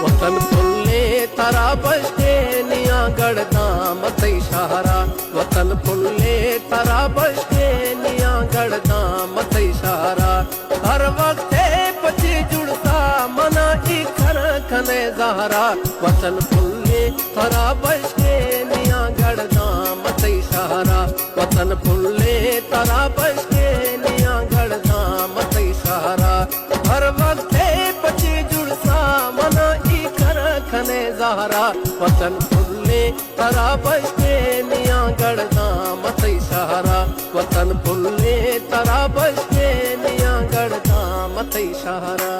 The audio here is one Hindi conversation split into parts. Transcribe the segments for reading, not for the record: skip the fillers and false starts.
वतन फुल्ले तारा बस्ते निया गढ़दाम तई सहारा। वतन फुल्ले तारा बस्ते निया गढ़दाम तई सहारा। हर वक्त पची जुड़ता मना इखर खने जहरा। वतन फुल्ले तारा बस्ते निया गढ़दाम तई सहारा। वतन फुल्ले तारा बस्ते निया गढ़दाम तई सहारा। हर वक्त पची जुड़ता मना इखर खने जहरा। वतन फुल्ले तारा बस्ते निया गढ़दाम तई सहारा। वतन फुल्ले तारा बस्ते निया गढ़दाम तई सहारा।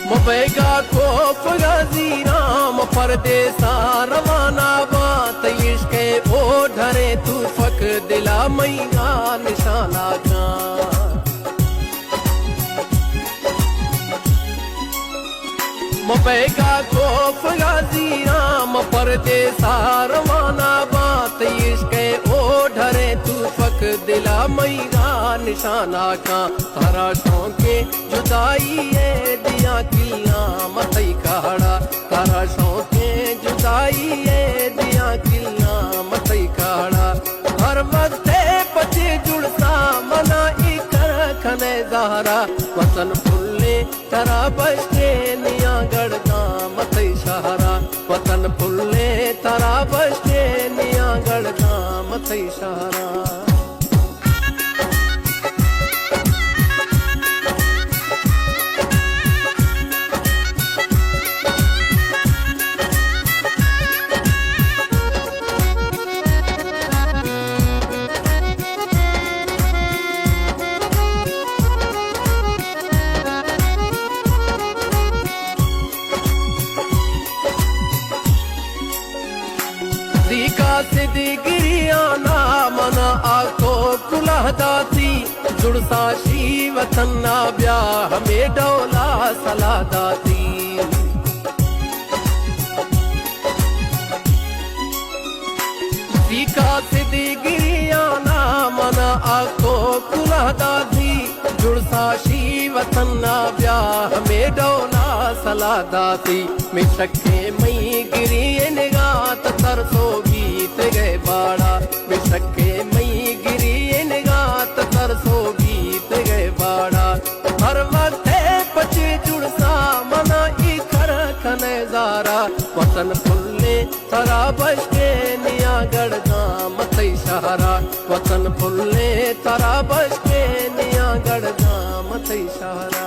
मुबैगा खोफ गाजी राम परदेसा रवाना बात इश्के ओ ढरे तू फक दिला मैया निशाना का। मुबैगा खोफ गाजी राम परदेसा रवाना बात इश्के ओ ढरे तू फक दिला मैया निशाना का। तारा शौके जुदाई है दिया किला मतई काड़ा। तारा शौके जुदाई है दिया किला मतई काड़ा। हर वक्त पचे जुड़ता मना इकर खने जहरा। वतन फुल्ले तारा बस्ते निया गढ़दाम तई सहारा। वतन फुल्ले तारा बस्ते निया गढ़दाम तई सहारा। सिद्धिगिरिया ना मना आको कुलह दाती। जुड़सा शी वतन ना ब्याह में डोला सला दाती। सीका सिद्धिगिरिया ना मना आको कुलह दाती। जुड़सा शी वतन ना ब्याह में डोला सला दाती। मिशक्के मई गिरी निगात तरसो गीत गए बाड़ा। मिशक्के मई गिरी निगात तरसो गीत गए बाड़ा। हर वक्त पचे जुड़सा मना इखर खने जारा। वतन फुल्ले तारा बस्ते निया गढ़दाम तई सहारा। वतन फुल्ले तारा बस्ते निया गढ़दाम तई सहारा।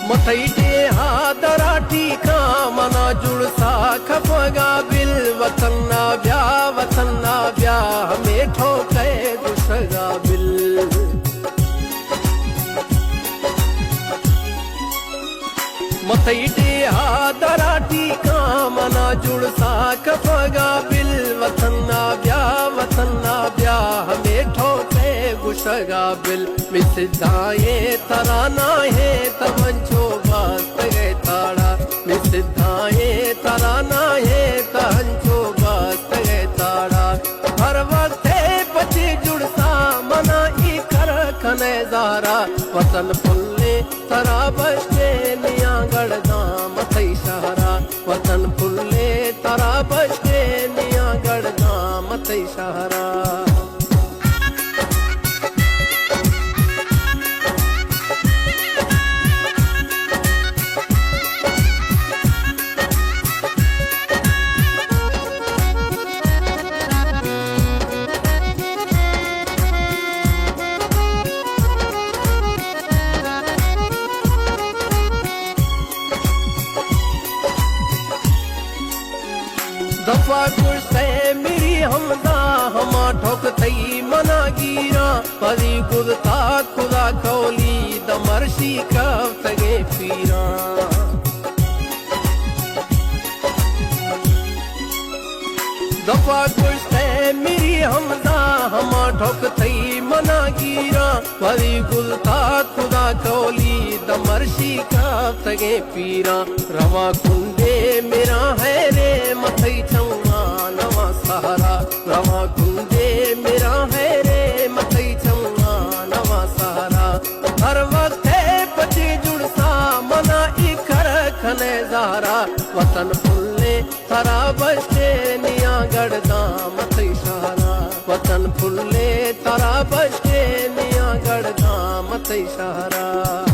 मतईटे हादराठी का मना जुड़सा खफगा बिल। वतन ना ब्याह में ठोके दुसगा बिल। मतईटे हादराठी का मना जुड़सा खफगा बिल। वतन ना ब्याह में ठोके गुशगा बिल। मिसिद्धाए तराना है तवंचो बात गए ताड़ा। मिसिद्धाए तराना है तहंचो बात गए ताड़ा। हर वक्त पचे जुड़ता मना इकर खने जारा। वतन फुल्ले तारा बस्ते निया गढ़दाम तई सहारा। वतन फुल्ले तारा बस्ते निया गढ़दाम तई सहारा। गुदता खुदा कौली दमर्शी कफ्तगे पीरा दफा गुस्ते मेरी हमजा हमा ठोक थई मना गिरा वरी गुलता खुदा कौली दमर्शी कफ्तगे पीरा रवा कुंडे मेरा है रे मथई चौमा नवा सहारा रवा कुंडे मेरा है रे मथई चौमा नवा सहारा हर वक्त है बचे जुड़सा मना इखर खने ज़ारा वतन फुल्ले थरा बस्ते निया गढ़दा मथई सहारा वतन फुल्ले थरा बस्ते निया गढ़दा मथई सहारा